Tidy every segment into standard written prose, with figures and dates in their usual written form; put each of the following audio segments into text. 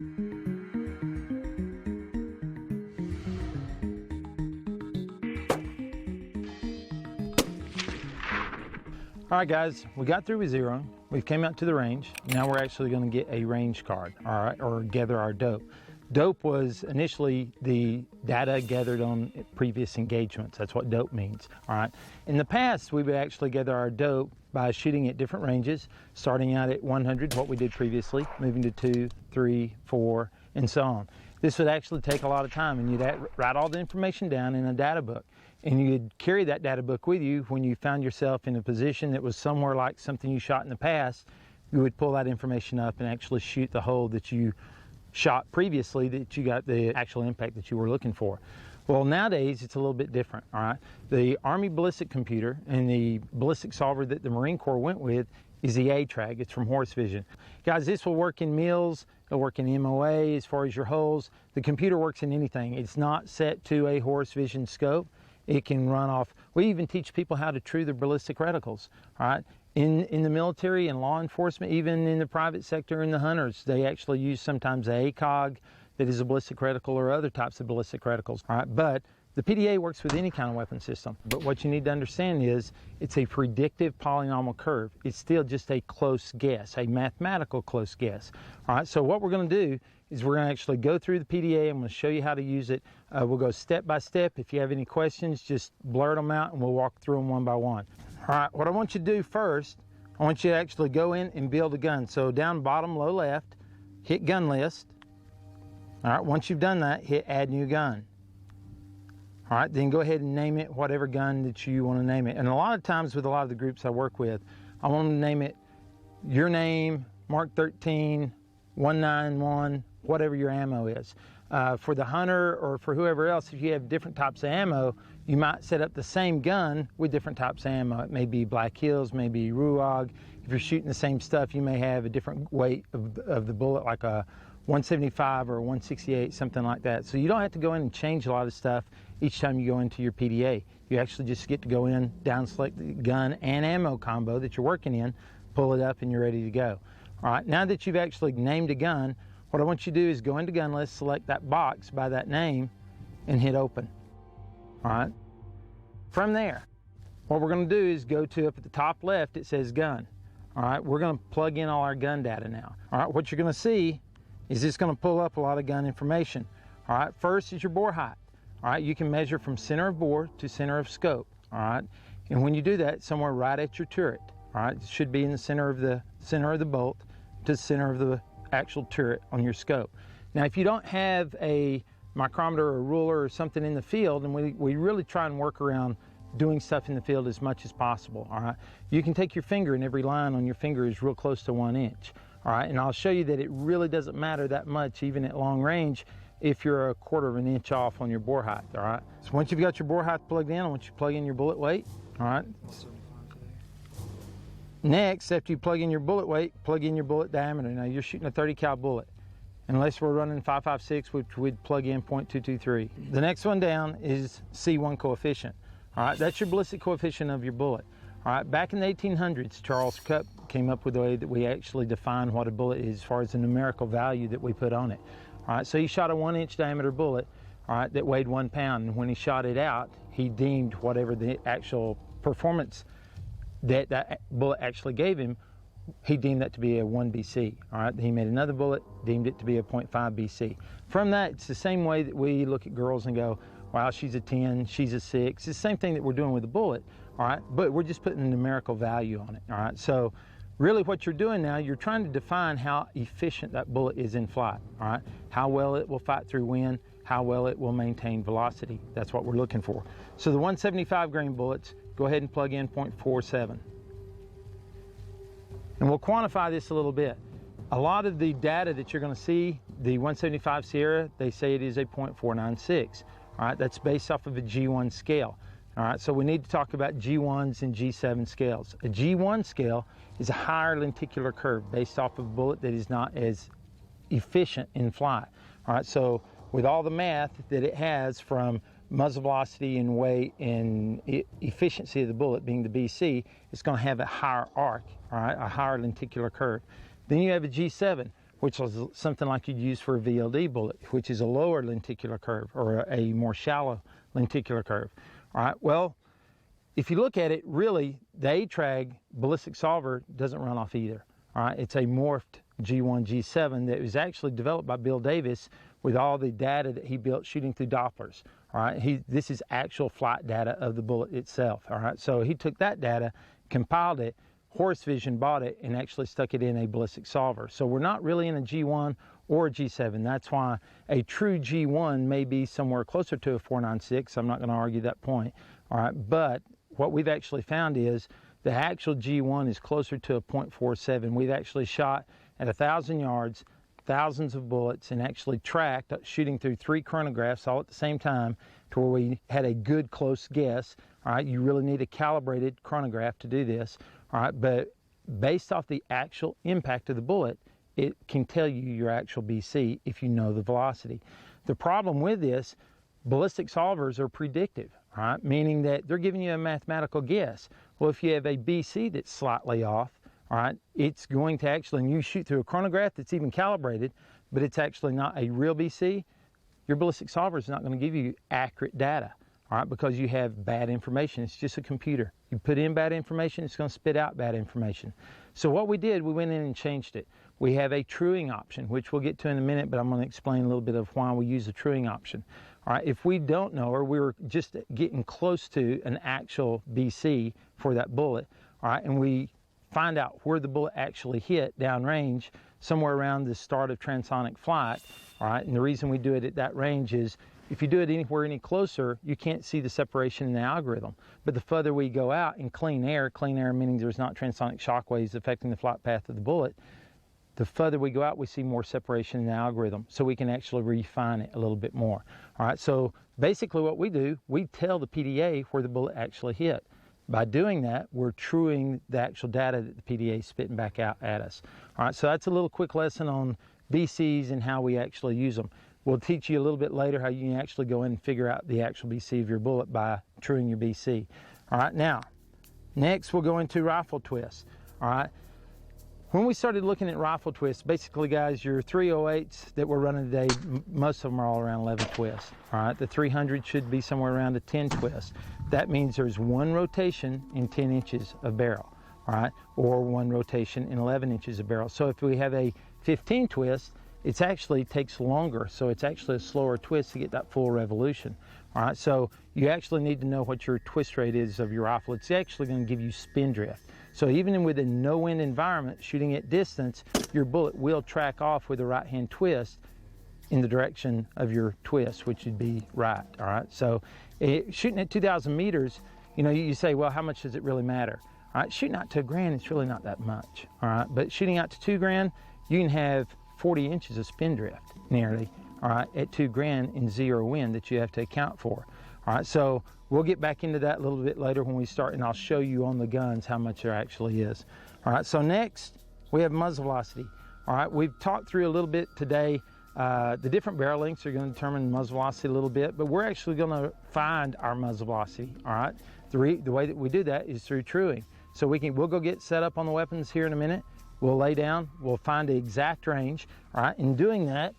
All right, guys, we got through with zeroing. We've came out to the range. Now we're actually going to get a range card, all right, or gather our dope. Dope was initially the data gathered on previous engagements. That's what dope means, all right? In the past, we would actually gather our dope by shooting at different ranges, starting out at 100, what we did previously, moving to 2, 3, 4, and so on. This would actually take a lot of time, and you'd write all the information down in a data book. And you'd carry that data book with you when you found yourself in a position that was somewhere like something you shot in the past. You would pull that information up and actually shoot the hole that you shot previously, that you got the actual impact that you were looking for. Well, nowadays it's a little bit different, all right? The Army ballistic computer and the ballistic solver that the Marine Corps went with is the A-Trag. It's from Horse Vision. Guys, this will work in mills, it'll work in MOA as far as your holes. The computer works in anything. It's not set to a Horse Vision scope. It can run off. We even teach people how to true their ballistic reticles, all right? In the military and law enforcement, even in the private sector and the hunters, they actually use sometimes a ACOG that is a ballistic reticle or other types of ballistic reticles, all right? But the PDA works with any kind of weapon system. But what you need to understand is it's a predictive polynomial curve. It's still just a close guess, a mathematical close guess, all right? So what we're going to do is we're going to actually go through the PDA. I'm going to show you how to use it. We'll go step by step. If you have any questions, just blurt them out and we'll walk through them one by one. All right, what I want you to do first, I want you to actually go in and build a gun. So down bottom, low left, hit gun list. All right, once you've done that, hit add new gun. All right, then go ahead and name it whatever gun that you want to name it. And a lot of times with a lot of the groups I work with, I want them to name it your name, Mark 13, 191, whatever your ammo is. For the hunter or for whoever else, if you have different types of ammo, you might set up the same gun with different types of ammo. It may be Black Hills, maybe Ruag. If you're shooting the same stuff, you may have a different weight of the bullet, like a 175 or a 168, something like that. So you don't have to go in and change a lot of stuff each time you go into your PDA. You actually just get to go in, down select the gun and ammo combo that you're working in, pull it up, and you're ready to go. All right, now that you've actually named a gun, what I want you to do is go into gun list, select that box by that name, and hit open. All right. From there, what we're going to do is go to up at the top left, it says gun. All right, we're going to plug in all our gun data now. All right, what you're going to see is it's going to pull up a lot of gun information. All right, first is your bore height. All right, you can measure from center of bore to center of scope. All right, and when you do that, somewhere right at your turret. All right, it should be in the center of the bolt to the center of the actual turret on your scope. Now, if you don't have a micrometer or a ruler or something in the field, and we really try and work around doing stuff in the field as much as possible, all right? You can take your finger, and every line on your finger is real close to 1 inch, all right? And I'll show you that it really doesn't matter that much, even at long range, if you're a 1/4 of an inch off on your bore height, all right? So once you've got your bore height plugged in, I want you to plug in your bullet weight, all right? Next, after you plug in your bullet weight, plug in your bullet diameter. Now, you're shooting a 30 cal bullet. Unless we're running 5.56, which we'd plug in .223. The next one down is C1 coefficient. All right, that's your ballistic coefficient of your bullet. All right, back in the 1800s, Charles Cupp came up with a way that we actually define what a bullet is as far as the numerical value that we put on it. All right, so he shot a 1 inch diameter bullet, all right, that weighed 1 pound. And when he shot it out, he deemed whatever the actual performance that bullet actually gave him, he deemed that to be a 1 BC. All right, he made another bullet, deemed it to be a 0.5 BC. From that, it's the same way that we look at girls and go, wow, she's a 10, she's a 6. It's the same thing that we're doing with the bullet, all right, but we're just putting a numerical value on it, all right? So really what you're doing now, you're trying to define how efficient that bullet is in flight, all right? How well it will fight through wind, how well it will maintain velocity. That's what we're looking for. So the 175 grain bullets, go ahead and plug in .47. And we'll quantify this a little bit. A lot of the data that you're going to see, the 175 Sierra, they say it is a .496. All right, that's based off of a G1 scale. All right, so we need to talk about G1s and G7 scales. A G1 scale is a higher lenticular curve based off of a bullet that is not as efficient in flight. All right, so with all the math that it has from muzzle velocity and weight and efficiency of the bullet being the BC, it's going to have a higher arc, all right, a higher lenticular curve. Then you have a G7, which is something like you'd use for a VLD bullet, which is a lower lenticular curve or a more shallow lenticular curve. All right, well, if you look at it, really, the ATRAG ballistic solver doesn't run off either. All right, it's a morphed G1, G7 that was actually developed by Bill Davis with all the data that he built shooting through Dopplers. All right, this is actual flight data of the bullet itself. All right, so he took that data, compiled it, Horus Vision bought it, and actually stuck it in a ballistic solver. So we're not really in a G1 or a G7. That's why a true G1 may be somewhere closer to a 4.96. I'm not going to argue that point. All right, but what we've actually found is the actual G1 is closer to a .47. We've actually shot at 1,000 yards, thousands of bullets, and actually tracked, shooting through 3 chronographs all at the same time to where we had a good close guess. All right, you really need a calibrated chronograph to do this. All right, but based off the actual impact of the bullet, it can tell you your actual BC if you know the velocity. The problem with this, ballistic solvers are predictive, all right, meaning that they're giving you a mathematical guess. Well, if you have a BC that's slightly off, all right, it's going to actually, and you shoot through a chronograph that's even calibrated, but it's actually not a real BC, your ballistic solver is not going to give you accurate data, all right, because you have bad information. It's just a computer. You put in bad information, it's going to spit out bad information. So what we did, we went in and changed it. We have a truing option, which we'll get to in a minute, but I'm going to explain a little bit of why we use a truing option. All right, if we don't know, or we're just getting close to an actual BC for that bullet, all right, and we find out where the bullet actually hit downrange, somewhere around the start of transonic flight, all right, and the reason we do it at that range is if you do it anywhere any closer, you can't see the separation in the algorithm. But the further we go out in clean air meaning there's not transonic shock waves affecting the flight path of the bullet, the further we go out, we see more separation in the algorithm, so we can actually refine it a little bit more. All right, so basically what we do, we tell the PDA where the bullet actually hit. By doing that, we're truing the actual data that the PDA is spitting back out at us. All right, so that's a little quick lesson on BCs and how we actually use them. We'll teach you a little bit later how you can actually go in and figure out the actual BC of your bullet by truing your BC. All right, now, next we'll go into rifle twists. All right, when we started looking at rifle twists, basically, guys, your 308s that we're running today, most of them are all around 11 twists. All right, the 300 should be somewhere around a 10 twist. That means there's one rotation in 10 inches of barrel, all right, or one rotation in 11 inches of barrel. So if we have a 15 twist, it actually takes longer, so it's actually a slower twist to get that full revolution. All right, so you actually need to know what your twist rate is of your rifle. It's actually going to give you spin drift. So even with a no-wind environment, shooting at distance, your bullet will track off with a right-hand twist in the direction of your twist, which would be right. All right, so shooting at 2,000 meters, you know, you say, well, how much does it really matter? All right, shooting out to 1 grand, it's really not that much. All right, but shooting out to 2 grand, you can have 40 inches of spin drift nearly, all right, at 2 grand in zero wind that you have to account for. All right, so we'll get back into that a little bit later when we start, and I'll show you on the guns how much there actually is. All right, so next we have muzzle velocity. All right, we've talked through a little bit today. The different barrel lengths are going to determine muzzle velocity a little bit, but we're actually going to find our muzzle velocity. All right, the way that we do that is through truing. So we'll go get set up on the weapons here in a minute. We'll lay down, we'll find the exact range. All right, in doing that,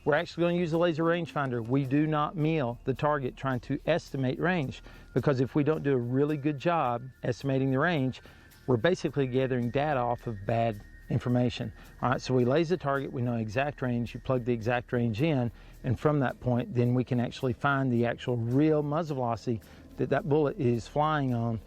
we're actually going to use the laser rangefinder. We do not meal the target trying to estimate range, because if we don't do a really good job estimating the range, we're basically gathering data off of bad information. All right, so we laser the target, we know exact range, you plug the exact range in, and from that point, then we can actually find the actual real muzzle velocity that that bullet is flying on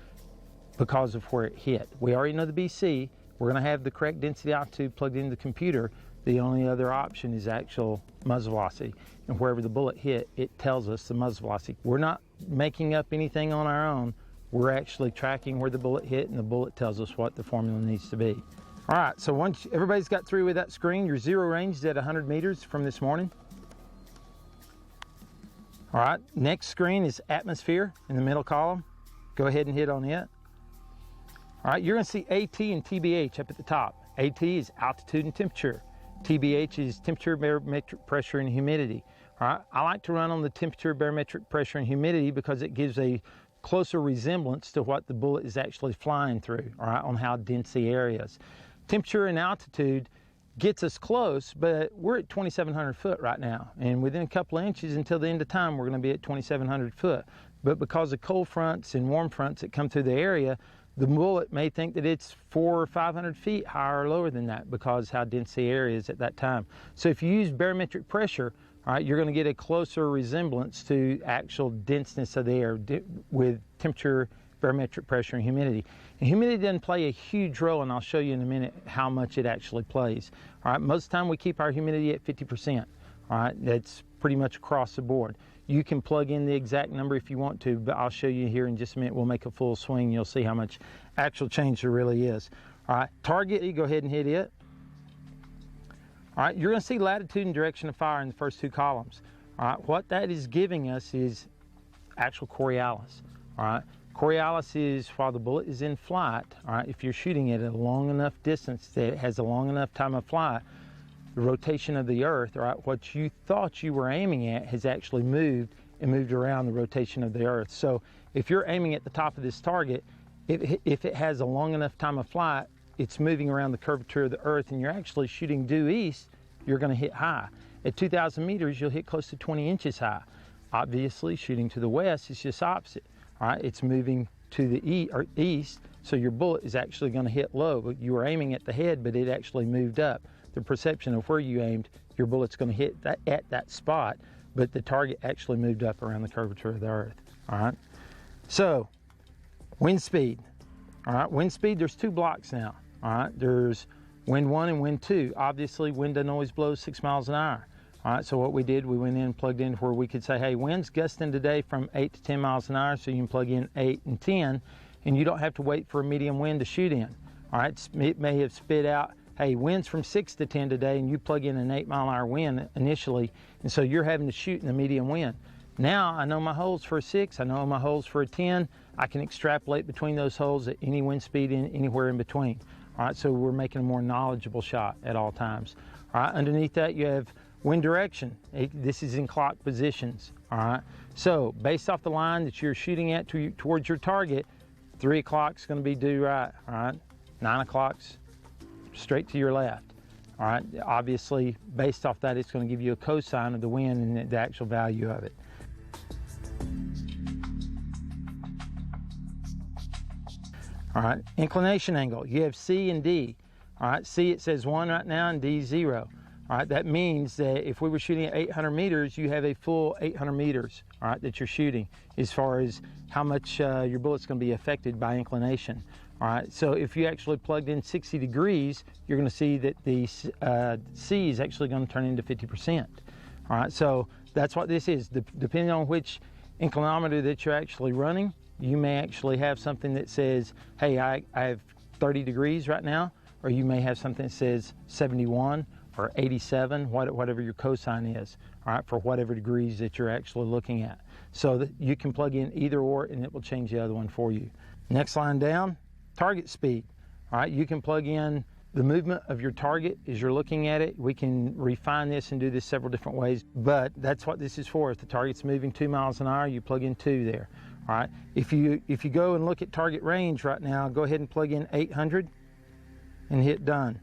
because of where it hit. We already know the BC. We're going to have the correct density altitude plugged into the computer. The only other option is actual muzzle velocity. And wherever the bullet hit, it tells us the muzzle velocity. We're not making up anything on our own. We're actually tracking where the bullet hit, and the bullet tells us what the formula needs to be. All right, so once everybody's got through with that screen, your zero range is at 100 meters from this morning. All right, next screen is atmosphere in the middle column. Go ahead and hit on it. All right, you're going to see AT and TBH up at the top. AT is altitude and temperature. TBH is temperature, barometric pressure, and humidity. All right, I like to run on the temperature, barometric pressure, and humidity because it gives a closer resemblance to what the bullet is actually flying through, all right, on how dense the area is. Temperature and altitude gets us close, but we're at 2,700 foot right now. And within a couple of inches until the end of time, we're going to be at 2,700 foot. But because of cold fronts and warm fronts that come through the area, the bullet may think that it's 400 or 500 feet higher or lower than that because how dense the area is at that time. So if you use barometric pressure, all right, you're going to get a closer resemblance to actual denseness of the air with temperature, barometric pressure, and humidity. And humidity doesn't play a huge role, and I'll show you in a minute how much it actually plays. All right, most of the time we keep our humidity at 50%. All right, that's pretty much across the board. You can plug in the exact number if you want to, but I'll show you here in just a minute. We'll make a full swing. You'll see how much actual change there really is. All right, target, you go ahead and hit it. All right, you're going to see latitude and direction of fire in the first two columns. All right, what that is giving us is actual Coriolis. All right, Coriolis is while the bullet is in flight. All right, if you're shooting it at a long enough distance that it has a long enough time of flight, the rotation of the Earth, all right, what you thought you were aiming at has actually moved and moved around the rotation of the Earth. So if you're aiming at the top of this target, if it has a long enough time of flight, it's moving around the curvature of the Earth, and you're actually shooting due east, you're going to hit high. At 2,000 meters, you'll hit close to 20 inches high. Obviously, shooting to the west is just opposite. All right, it's moving to the east, so your bullet is actually going to hit low. You were aiming at the head, but it actually moved up. The perception of where you aimed, your bullet's going to hit that at that spot, but the target actually moved up around the curvature of the Earth. All right, so wind speed. All right, wind speed, there's two blocks now. All right, there's wind 1 and wind 2. Obviously, wind doesn't always blow 6 miles an hour. All right, so what we did, we went in and plugged in where we could say, hey, wind's gusting today from 8 to 10 miles an hour, so you can plug in 8 and 10, and you don't have to wait for a medium wind to shoot in. All right, it may have spit out, hey, wind's from 6 to 10 today, and you plug in an 8 mile an hour wind initially, and so you're having to shoot in the medium wind. Now I know my holes for a 6, I know my holes for a 10, I can extrapolate between those holes at any wind speed anywhere in between. All right, so we're making a more knowledgeable shot at all times. All right, underneath that you have wind direction. This is in clock positions. All right, so based off the line that you're shooting at towards your target, 3 o'clock's going to be due right. All right, 9 o'clock's straight to your left. All right, obviously based off that, it's going to give you a cosine of the wind and the actual value of it. All right, inclination angle, you have C and D. All right, C it says 1 right now and D 0. All right, that means that if we were shooting at 800 meters, you have a full 800 meters, all right, that you're shooting as far as how much your bullet's going to be affected by inclination. All right, so if you actually plugged in 60 degrees, you're going to see that the C is actually going to turn into 50%. All right, so that's what this is. Depending on which inclinometer that you're actually running, you may actually have something that says, hey, I have 30 degrees right now, or you may have something that says 71 or 87, whatever your cosine is, all right, for whatever degrees that you're actually looking at. So that you can plug in either or, and it will change the other one for you. Next line down, target speed. All right, you can plug in the movement of your target as you're looking at it. We can refine this and do this several different ways, but that's what this is for. If the target's moving 2 miles an hour, you plug in 2 there. All right, if you go and look at target range right now, go ahead and plug in 800 and hit done.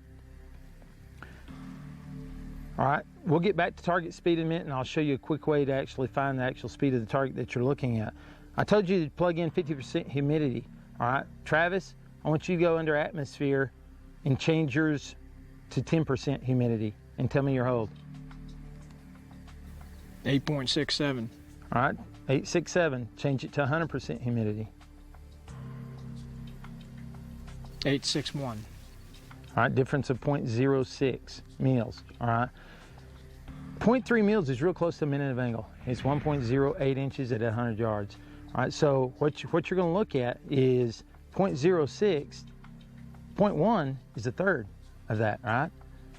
All right, we'll get back to target speed in a minute, and I'll show you a quick way to actually find the actual speed of the target that you're looking at. I told you to plug in 50% humidity. All right, Travis, I want you to go under atmosphere and change yours to 10% humidity and tell me your hold. 8.67. All right, 867, change it to 100% humidity. 861. All right, difference of 0.06 mils. All right, 0.3 mils is real close to a minute of angle. It's 1.08 inches at 100 yards. All right, so what you're going to look at is 0.06. 0.1 is a third of that, right?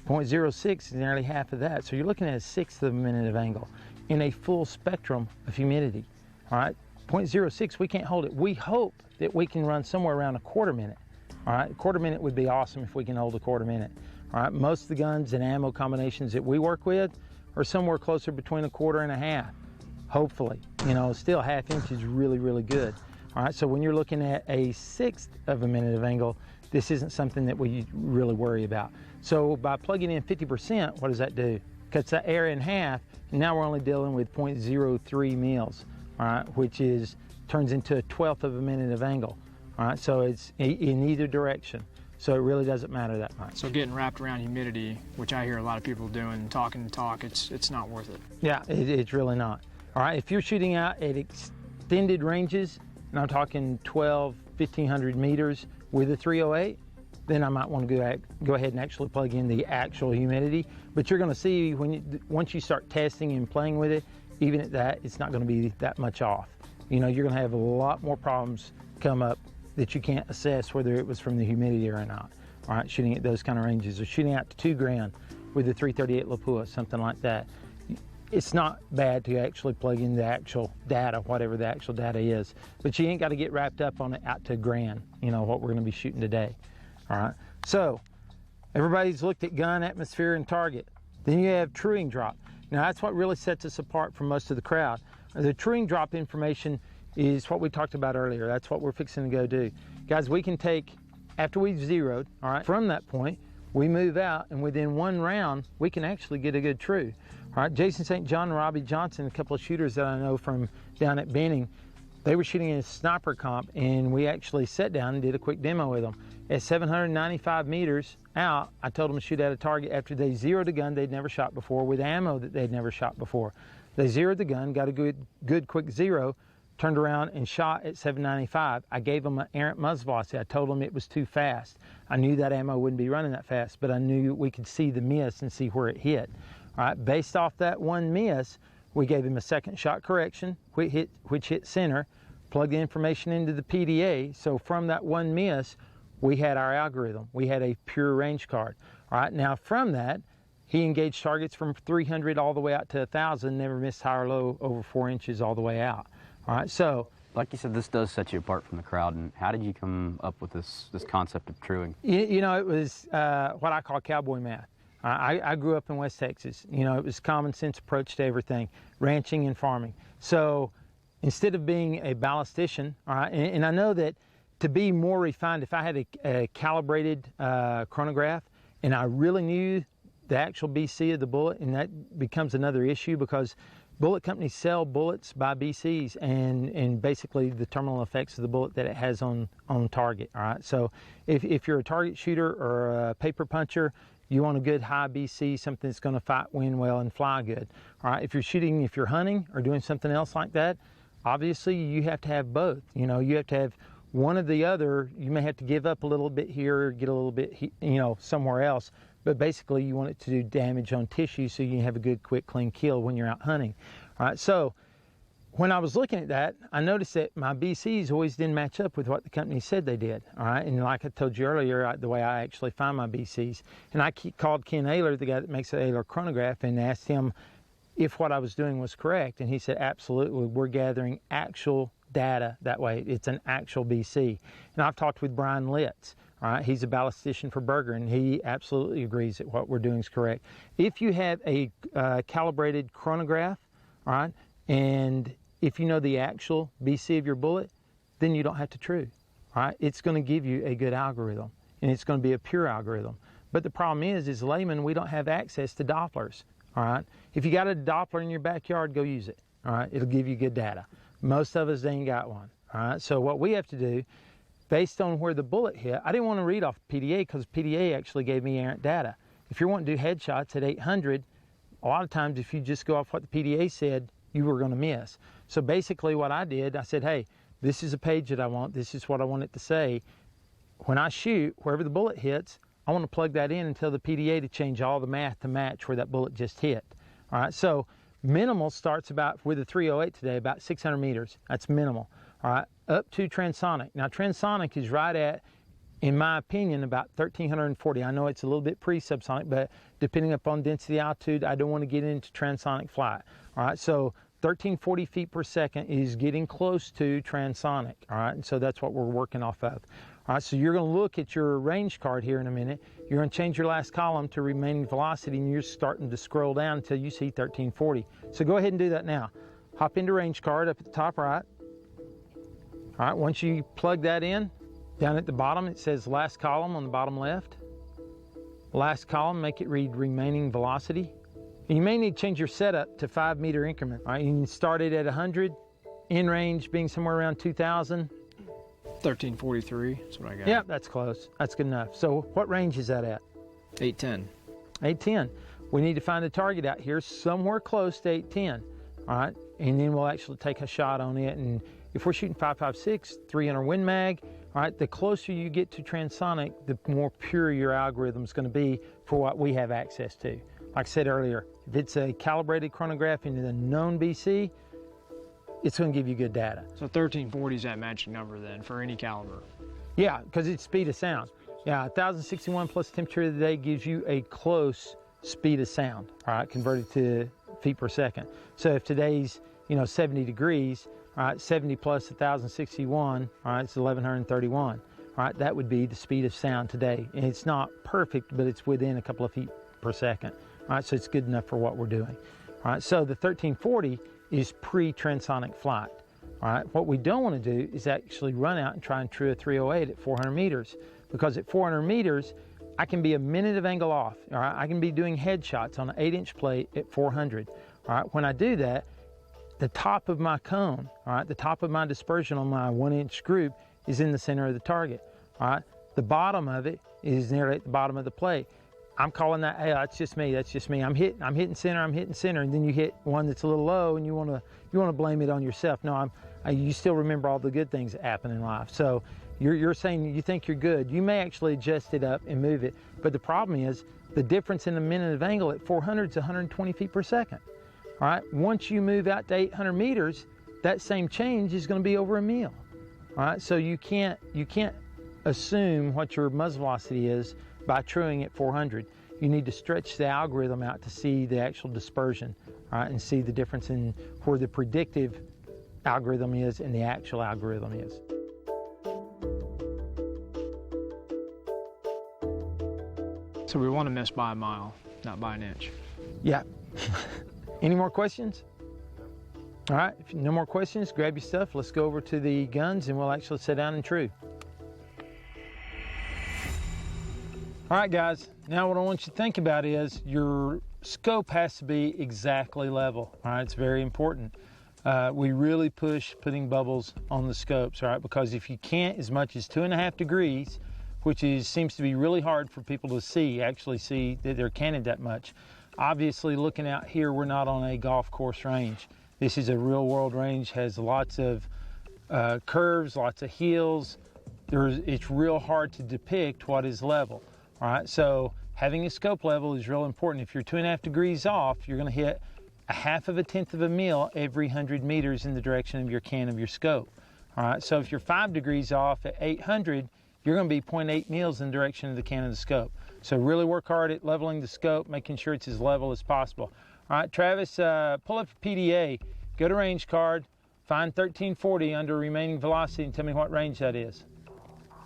0.06 is nearly half of that. So you're looking at a sixth of a minute of angle in a full spectrum of humidity. All right, 0.06, we can't hold it. We hope that we can run somewhere around a quarter minute. All right, a quarter minute would be awesome if we can hold a quarter minute. All right, most of the guns and ammo combinations that we work with are somewhere closer between a quarter and a half, hopefully. You know, still half inch is really, really good. All right, so when you're looking at a sixth of a minute of angle, this isn't something that we really worry about. So by plugging in 50%, what does that do? Cuts that air in half, and now we're only dealing with 0.03 mils, all right, which turns into a 1/12 of a minute of angle. All right, so it's in either direction. So it really doesn't matter that much. So getting wrapped around humidity, which I hear a lot of people doing, talking the talk, it's not worth it. Yeah, it's really not. All right, if you're shooting out at extended ranges, and I'm talking 1,500 meters with a 308, then I might want to go ahead and actually plug in the actual humidity. But you're going to see once you start testing and playing with it, even at that, it's not going to be that much off. You know, you're going to have a lot more problems come up that you can't assess whether it was from the humidity or not. All right, shooting at those kind of ranges, or shooting out to 2 grand with the 338 Lapua, something like that. It's not bad to actually plug in the actual data, whatever the actual data is, but you ain't got to get wrapped up on it out to 1 grand, you know, what we're going to be shooting today. All right, so everybody's looked at gun, atmosphere, and target. Then you have truing drop. Now that's what really sets us apart from most of the crowd. The truing drop information is what we talked about earlier. That's what we're fixing to go do. Guys, we can take, after we've zeroed, all right, from that point, we move out, and within 1 round, we can actually get a good true. All right, Jason St. John and Robbie Johnson, a couple of shooters that I know from down at Benning, they were shooting in a sniper comp, and we actually sat down and did a quick demo with them. At 795 meters out, I told them to shoot at a target after they zeroed a gun they'd never shot before with ammo that they'd never shot before. They zeroed the gun, got a good quick zero, turned around and shot at 795. I gave them an errant muzzle velocity. I told them it was too fast. I knew that ammo wouldn't be running that fast, but I knew we could see the miss and see where it hit. All right, based off that one miss, we gave him a second shot correction, which hit center, plugged the information into the PDA. So from that one miss, we had our algorithm. We had a pure range card. All right, now from that, he engaged targets from 300 all the way out to 1,000, never missed high or low over 4 inches all the way out. All right, so like you said, this does set you apart from the crowd. And how did you come up with this concept of truing? You know, it was what I call cowboy math. I grew up in West Texas. You know, it was common sense approach to everything, ranching and farming. So instead of being a ballistician, all right, and I know that to be more refined, if I had a calibrated chronograph and I really knew the actual BC of the bullet, and that becomes another issue because bullet companies sell bullets by BCs and basically the terminal effects of the bullet that it has on target. All right, so if you're a target shooter or a paper puncher, you want a good high BC, something that's going to fight wind well and fly good. All right, if you're hunting or doing something else like that, obviously you have to have both. You know, you have to have one or the other. You may have to give up a little bit here, get a little bit, you know, somewhere else. But basically, you want it to do damage on tissue so you can have a good, quick, clean kill when you're out hunting. All right, so when I was looking at that, I noticed that my BCs always didn't match up with what the company said they did. All right, and like I told you earlier, the way I actually find my BCs, and I called Ken Ayler, the guy that makes the Ayler chronograph, and asked him if what I was doing was correct, and he said, absolutely, we're gathering actual data that way. It's an actual BC. And I've talked with Brian Litz. All right, he's a ballistician for Berger, and he absolutely agrees that what we're doing is correct. If you have a calibrated chronograph, all right, and if you know the actual BC of your bullet, then you don't have to true. All right, it's going to give you a good algorithm, and it's going to be a pure algorithm. But the problem is laymen, we don't have access to Dopplers. All right, if you got a Doppler in your backyard, go use it. All right, it'll give you good data. Most of us ain't got one. All right, so what we have to do, based on where the bullet hit, I didn't want to read off PDA because PDA actually gave me errant data. If you're wanting to do headshots at 800, a lot of times if you just go off what the PDA said, you were going to miss. So basically what I did, I said, hey, this is a page that I want. This is what I want it to say. When I shoot, wherever the bullet hits, I want to plug that in and tell the PDA to change all the math to match where that bullet just hit. All right, so minimal starts about, with the 308 today, about 600 meters. That's minimal. All right, up to transonic. Now transonic is right at, in my opinion, about 1,340. I know it's a little bit pre-subsonic, but depending upon density altitude, I don't want to get into transonic flight. All right, so 1,340 feet per second is getting close to transonic. All right, and so that's what we're working off of. All right, so you're going to look at your range card here in a minute. You're going to change your last column to remaining velocity, and you're starting to scroll down until you see 1,340. So go ahead and do that now. Hop into range card up at the top right. All right, once you plug that in, Down at the bottom, it says last column on the bottom left. Last column, make it read remaining velocity. And you may need to change your setup to 5 meter increment. All right, you can start it at 100, in range being somewhere around 2,000. 1343, that's what I got. Yeah, that's close. That's good enough. So what range is that at? 810. 810. We need to find a target out here somewhere close to 810. All right, and then we'll actually take a shot on it. And if we're shooting 5.56, 300 Win Mag, all right, the closer you get to transonic, the more pure your algorithm is going to be for what we have access to. Like I said earlier, if it's a calibrated chronograph into the known BC, it's going to give you good data. So 1340 is that magic number then for any caliber? Yeah, because it's speed of sound. Yeah, 1,061 plus temperature of the day gives you a close speed of sound, all right, converted to feet per second. So if today's, 70 degrees, all right, 70 plus 1,061, all right, it's 1,131. All right, that would be the speed of sound today. And it's not perfect, but it's within a couple of feet per second. All right, so it's good enough for what we're doing. All right, so the 1340 is pre-transonic flight. All right, what we don't want to do is actually run out and try and true a 308 at 400 meters, because at 400 meters, I can be a minute of angle off. All right, I can be doing headshots on an 8-inch plate at 400. All right, when I do that, the top of my cone, all right, the top of my dispersion on my 1-inch group is in the center of the target. All right, the bottom of it is nearly at the bottom of the plate. I'm calling that, hey, that's just me. That's just me. I'm hitting center. And then you hit one that's a little low, and you want to blame it on yourself. No, you still remember all the good things that happen in life. So you're saying you think you're good. You may actually adjust it up and move it, but the problem is the difference in a minute of angle at 400 is 120 feet per second. All right. Once you move out to 800 meters, that same change is going to be over a mil. All right. So you can't assume what your muzzle velocity is by truing at 400. You need to stretch the algorithm out to see the actual dispersion, all right, and see the difference in where the predictive algorithm is and the actual algorithm is. So we want to miss by a mile, not by an inch. Yeah. Any more questions? All right, if no more questions, grab your stuff. Let's go over to the guns and we'll actually sit down and true. All right, guys, now what I want you to think about is your scope has to be exactly level. All right, it's very important. We really push putting bubbles on the scopes, all right, because if you can't as much as 2.5 degrees, which seems to be really hard for people to actually see that they're canted that much. Obviously, looking out here, we're not on a golf course range. This is a real world range, has lots of curves, lots of hills. It's real hard to depict what is level. All right, so having a scope level is real important. If you're 2.5 degrees off, you're going to hit 1/2 tenth of a mil every 100 meters in the direction of your can of your scope. All right, so if you're 5 degrees off at 800, you're going to be 0.8 mils in the direction of the can of the scope. So really work hard at leveling the scope, making sure it's as level as possible. All right, Travis, pull up a PDA, go to range card, find 1340 under remaining velocity, and tell me what range that is.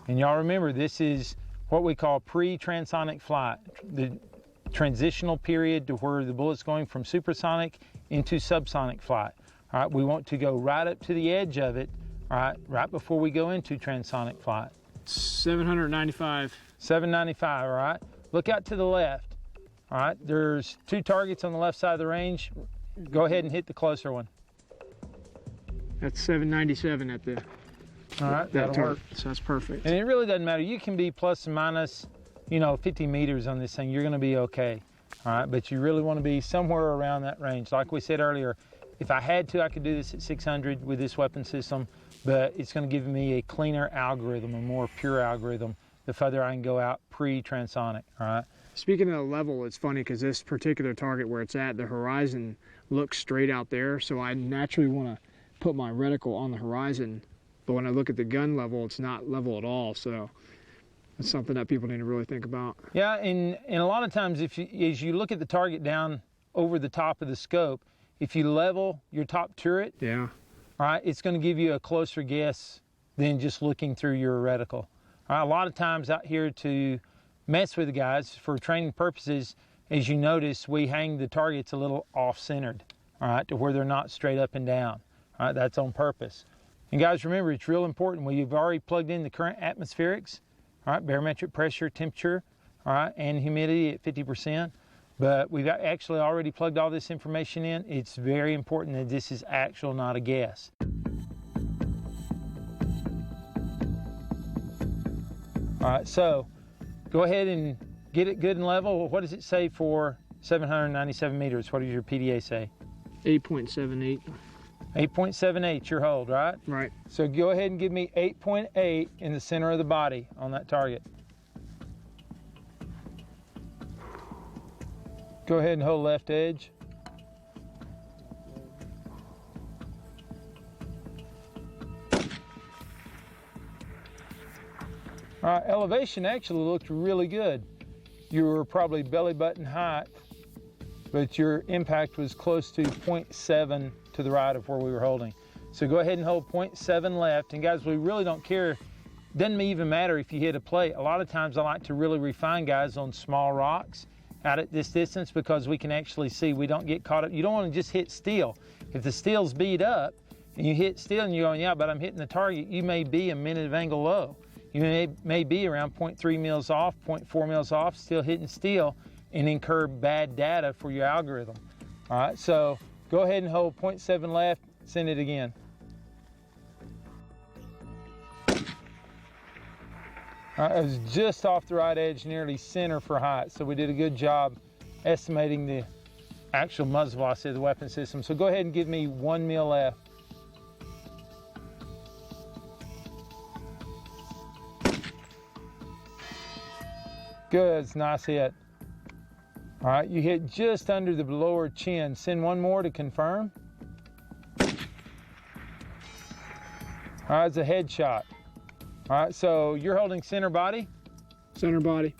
And y'all remember, this is what we call pre-transonic flight, the transitional period to where the bullet's going from supersonic into subsonic flight. All right, we want to go right up to the edge of it, all right, right before we go into transonic flight. 795. 795, all right? Look out to the left, all right? There's 2 targets on the left side of the range. Go ahead and hit the closer one. That's 797 at the All right, that'll work. So that's perfect. And it really doesn't matter. You can be plus and minus, 50 meters on this thing. You're going to be okay, all right? But you really want to be somewhere around that range. Like we said earlier, if I had to, I could do this at 600 with this weapon system, but it's going to give me a cleaner algorithm, a more pure algorithm, the further I can go out pre-transonic, all right? Speaking of level, it's funny because this particular target where it's at, the horizon looks straight out there, so I naturally want to put my reticle on the horizon, but when I look at the gun level, it's not level at all, so that's something that people need to really think about. Yeah, and a lot of times as you look at the target down over the top of the scope, if you level your top turret, yeah, all right, it's going to give you a closer guess than just looking through your reticle. All right, a lot of times out here to mess with the guys for training purposes, as you notice, we hang the targets a little off-centered, all right, to where they're not straight up and down. All right, that's on purpose. And guys, remember, it's real important. We've already plugged in the current atmospherics, all right, barometric pressure, temperature, all right, and humidity at 50%. But we've actually already plugged all this information in. It's very important that this is actual, not a guess. All right, so go ahead and get it good and level. What does it say for 797 meters? What does your PDA say? 8.78. 8.78, your hold, right? Right. So go ahead and give me 8.8 in the center of the body on that target. Go ahead and hold left edge. All right, elevation actually looked really good. You were probably belly button height, but your impact was close to 0.7 to the right of where we were holding. So go ahead and hold 0.7 left. And guys, we really don't care. Doesn't even matter if you hit a plate. A lot of times I like to really refine guys on small rocks out at this distance because we can actually see we don't get caught up. You don't want to just hit steel. If the steel's beat up and you hit steel and you're going, yeah, but I'm hitting the target, you may be a minute of angle low. You may be around 0.3 mils off, 0.4 mils off, still hitting steel, and incur bad data for your algorithm. All right, so go ahead and hold 0.7 left, send it again. All right, it was just off the right edge, nearly center for height, so we did a good job estimating the actual muzzle velocity of the weapon system. So go ahead and give me 1 mil left. Good, it's a nice hit. All right, you hit just under the lower chin. Send one more to confirm. All right, it's a headshot. All right, so you're holding center body? Center body.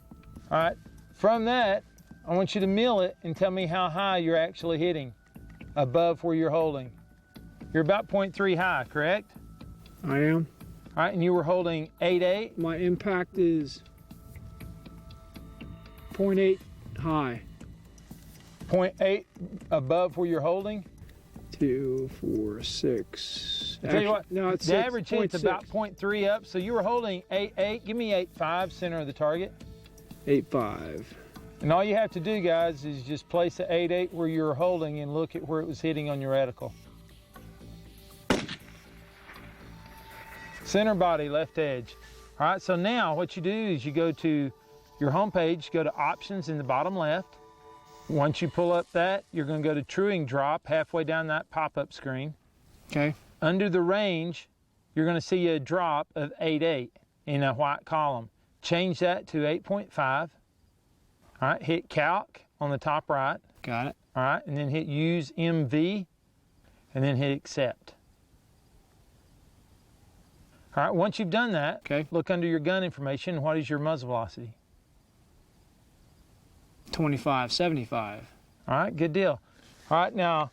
All right, from that, I want you to mill it and tell me how high you're actually hitting above where you're holding. You're about 0.3 high, correct? I am. All right, and you were holding 8.8? My impact is 0.8 high. 0.8 above where you're holding? 2, 4, 6. I tell you what, no, it's the 6, average hit's about 0.3 up, so you were holding 8.8. Give me 8.5, center of the target. 8.5. And all you have to do, guys, is just place the 8.8 where you're holding and look at where it was hitting on your reticle. Center body, left edge. All right, so now what you do is you go to your home page, go to options in the bottom left. Once you pull up that, you're going to go to truing drop halfway down that pop-up screen. Okay. Under the range, you're going to see a drop of 8.8 in a white column. Change that to 8.5. All right, hit calc on the top right. Got it. All right, and then hit use MV, and then hit accept. All right, once you've done that, okay, look under your gun information. What is your muzzle velocity? 25.75. All right, good deal. All right, now,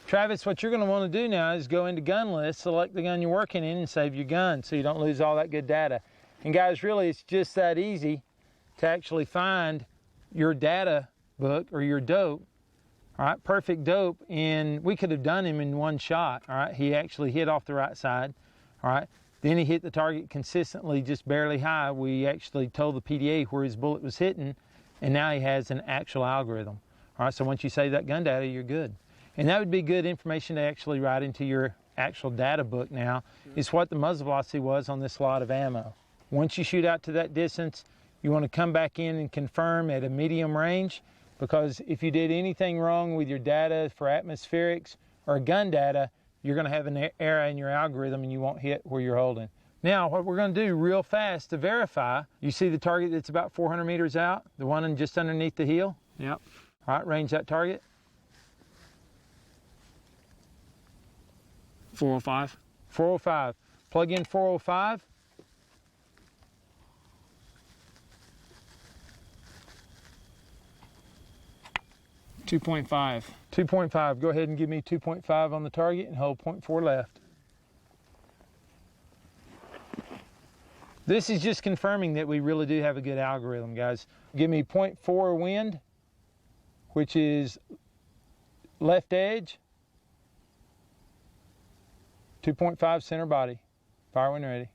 Travis, what you're going to want to do now is go into gun list, select the gun you're working in, and save your gun so you don't lose all that good data. And guys, really, it's just that easy to actually find your data book or your dope. All right, perfect dope, and we could have done him in one shot. All right, he actually hit off the right side. All right, then he hit the target consistently, just barely high. We actually told the PDA where his bullet was hitting, and now he has an actual algorithm. All right, so once you save that gun data, you're good. And that would be good information to actually write into your actual data book now, is what the muzzle velocity was on this lot of ammo. Once you shoot out to that distance, you want to come back in and confirm at a medium range, because if you did anything wrong with your data for atmospherics or gun data, you're going to have an error in your algorithm and you won't hit where you're holding. Now, what we're going to do real fast to verify, you see the target that's about 400 meters out, the one just underneath the heel? Yep. All right, range that target. 405. 405. Plug in 405. .5. 2.5. Go ahead and give me 2.5 on the target and hold 0.4 left. This is just confirming that we really do have a good algorithm, guys. Give me 0.4 wind, which is left edge. 2.5 center body. Fire when ready.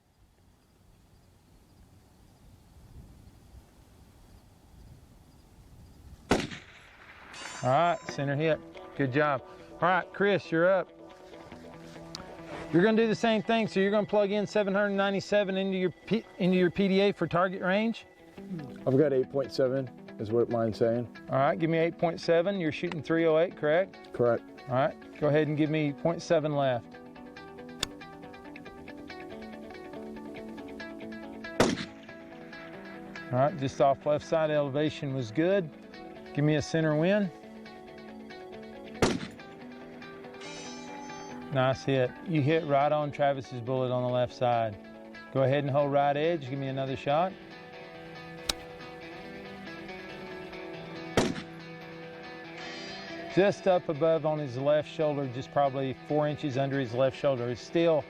All right, center hit. Good job. All right, Chris, you're up. You're going to do the same thing. So you're going to plug in 797 into your PDA for target range. I've got 8.7 is what mine's saying. All right, give me 8.7. You're shooting 308, correct? Correct. All right, go ahead and give me 0.7 left. All right, just off left side elevation was good. Give me a center wind. Nice hit. You hit right on Travis's bullet on the left side. Go ahead and hold right edge. Give me another shot. Just up above on his left shoulder, just probably 4 inches under his left shoulder. It's still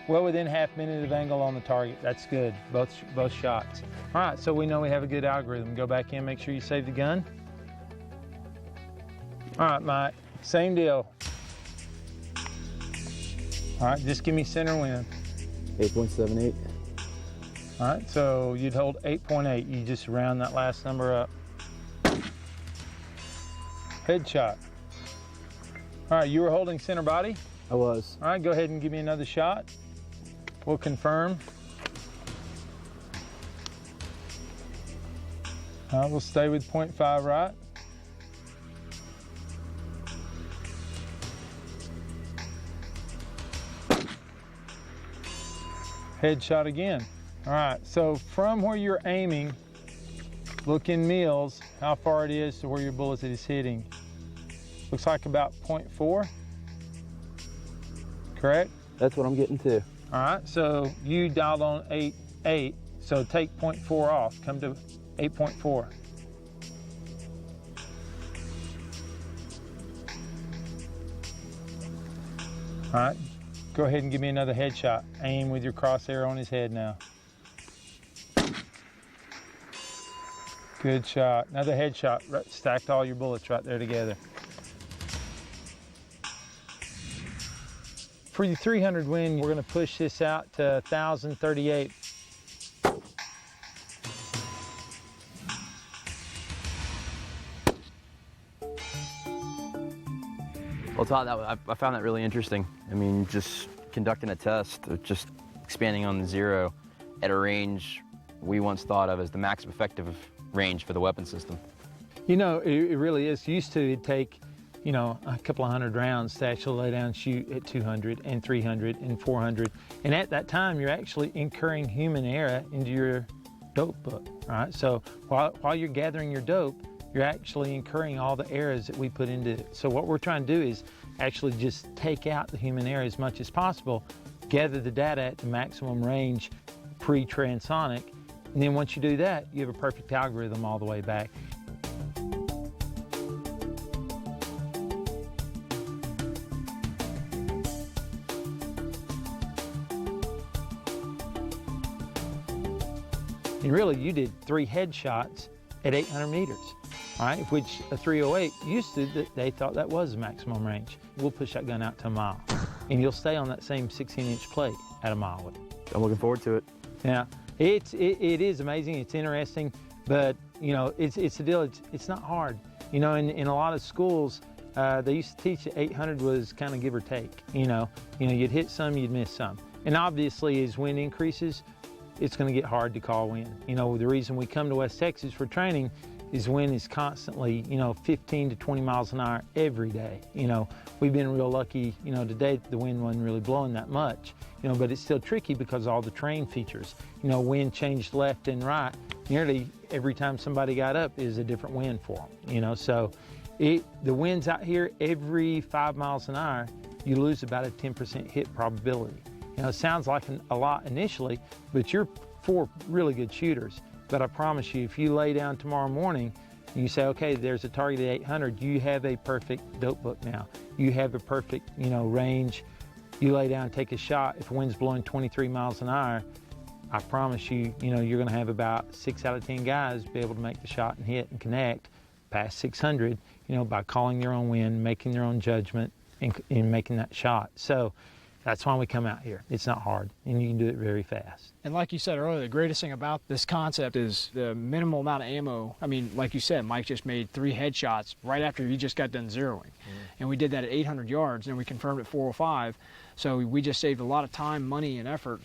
well within half minute of angle on the target. That's good, both shots. All right, so we know we have a good algorithm. Go back in, make sure you save the gun. All right, Mike, same deal. All right, just give me center wind. 8.78. All right, so you'd hold 8.8. You just round that last number up. Headshot. All right, you were holding center body? I was. All right, go ahead and give me another shot. We'll confirm. All right, we'll stay with 0.5 right. Headshot again. All right, so from where you're aiming, look in mils, how far it is to where your bullet is hitting. Looks like about 0.4, correct? That's what I'm getting to. All right, so you dialed on 8.8, so take 0.4 off, come to 8.4. All right, go ahead and give me another headshot. Aim with your crosshair on his head now. Good shot. Another headshot. Stacked all your bullets right there together. For your 300 win, we're going to push this out to 1,038. Well, Todd, I found that really interesting. I mean, just conducting a test, just expanding on the zero at a range we once thought of as the maximum effective range for the weapon system. You know, it really is. Used to, it'd take, you know, a couple of hundred rounds to actually lay down and shoot at 200 and 300 and 400. And at that time, you're actually incurring human error into your dope book, right? So while you're gathering your dope, you're actually incurring all the errors that we put into it. So what we're trying to do is actually just take out the human error as much as possible, gather the data at the maximum range pre-transonic, and then once you do that, you have a perfect algorithm all the way back. And really, you did 3 headshots at 800 meters, all right? Which a 308 used to, they thought that was the maximum range. We'll push that gun out to a mile, and you'll stay on that same 16-inch plate at a mile with it. I'm looking forward to it. Yeah, it is amazing. It's interesting, but you know, it's a deal. It's not hard. You know, in a lot of schools, they used to teach that 800 was kind of give or take. You know, you'd hit some, you'd miss some, and obviously as wind increases, it's going to get hard to call wind. You know, the reason we come to West Texas for training is wind is constantly, you know, 15 to 20 miles an hour every day. You know, we've been real lucky, you know, today the wind wasn't really blowing that much, you know, but it's still tricky because of all the terrain features. You know, wind changed left and right. Nearly every time somebody got up is a different wind for them, you know, so the winds out here every 5 miles an hour, you lose about a 10% hit probability. You know, it sounds like a lot initially, but you're 4 really good shooters. But I promise you, if you lay down tomorrow morning and you say, okay, there's a target at 800, you have a perfect dope book now. You have a perfect, you know, range. You lay down and take a shot. If the wind's blowing 23 miles an hour, I promise you, you know, you're going to have about 6 out of 10 guys be able to make the shot and hit and connect past 600, you know, by calling your own wind, making their own judgment, and making that shot. So That's why we come out here. It's not hard, and you can do it very fast. And like you said earlier, the greatest thing about this concept is the minimal amount of ammo. I mean, like you said, Mike just made 3 headshots right after he just got done zeroing. And we did that at 800 yards, and we confirmed at 405. So we just saved a lot of time, money, and effort,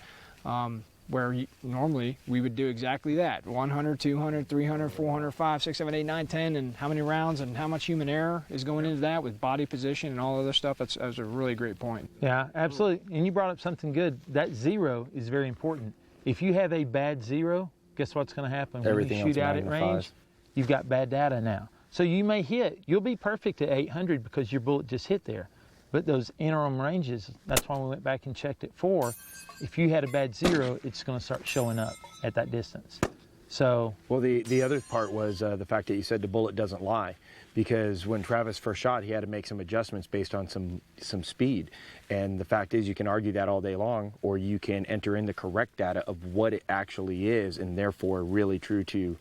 where normally we would do exactly that. 100, 200, 300, 400, 5, 6, 7, 8, 9, 10, and how many rounds and how much human error is going into that with body position and all other stuff. That's a really great point. Yeah, absolutely. And you brought up something good. That zero is very important. If you have a bad zero, guess what's going to happen? Everything when you shoot else out at range, magnifies. you've got bad data now. So you may hit. You'll be perfect at 800 because your bullet just hit there. But those interim ranges, that's why we went back and checked at 4. If you had a bad zero, it's going to start showing up at that distance. So, Well, the other part was the fact that you said the bullet doesn't lie, because when Travis first shot, he had to make some adjustments based on some speed. And the fact is, you can argue that all day long, or you can enter in the correct data of what it actually is, and therefore really true to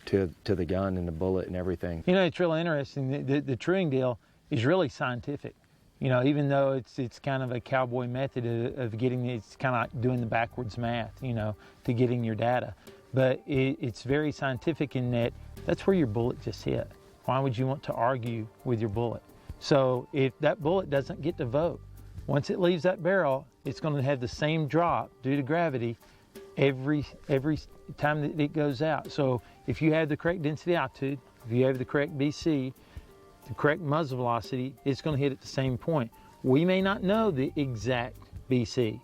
the gun and the bullet and everything. you know, it's really interesting. The truing deal is really scientific. You know, even though it's kind of a cowboy method of getting, it's kind of like doing the backwards math, you know, to getting your data. But it's very scientific in that that's where your bullet just hit. Why would you want to argue with your bullet? So if that bullet doesn't get to vote, once it leaves that barrel, it's going to have the same drop due to gravity every time that it goes out. So if you have the correct density altitude, if you have the correct BC, the correct muzzle velocity, it's going to hit at the same point. We may not know the exact BC,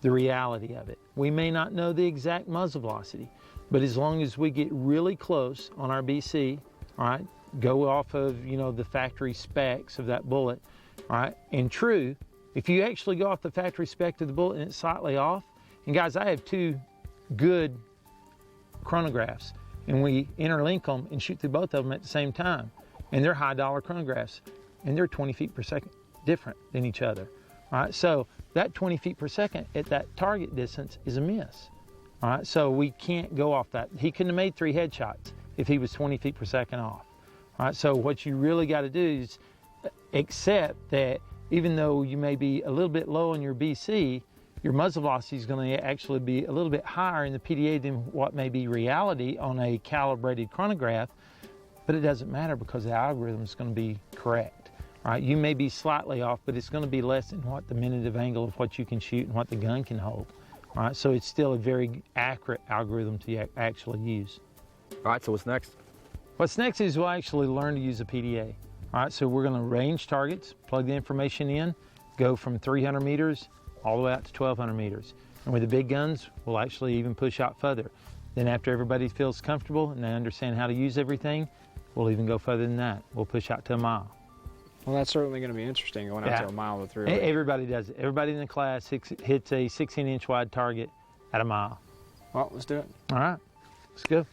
the reality of it. We may not know the exact muzzle velocity, but as long as we get really close on our BC, all right, go off of, you know, the factory specs of that bullet, all right, and true, if you actually go off the factory spec of the bullet and it's slightly off, and guys, I have 2 good chronographs, and we interlink them and shoot through both of them at the same time. And they're high dollar chronographs, and they're 20 feet per second different than each other. All right, so that 20 feet per second at that target distance is a miss. All right, so we can't go off that. He couldn't have made 3 headshots if he was 20 feet per second off. All right, so what you really got to do is accept that even though you may be a little bit low on your BC, your muzzle velocity is going to actually be a little bit higher in the PDA than what may be reality on a calibrated chronograph. But it doesn't matter because the algorithm is going to be correct. All right, you may be slightly off, but it's going to be less than what the minute of angle of what you can shoot and what the gun can hold. All right, so it's still a very accurate algorithm to actually use. All right, so what's next? What's next is we'll actually learn to use a PDA. All right, so we're going to range targets, plug the information in, go from 300 meters all the way out to 1,200 meters. And with the big guns, we'll actually even push out further. Then after everybody feels comfortable and they understand how to use everything, we'll even go further than that. We'll push out to a mile. Well, that's certainly going to be interesting going out to a mile with 308. Everybody does it. Everybody in the class hits a 16-inch wide target at a mile. Well, let's do it. All right, let's go.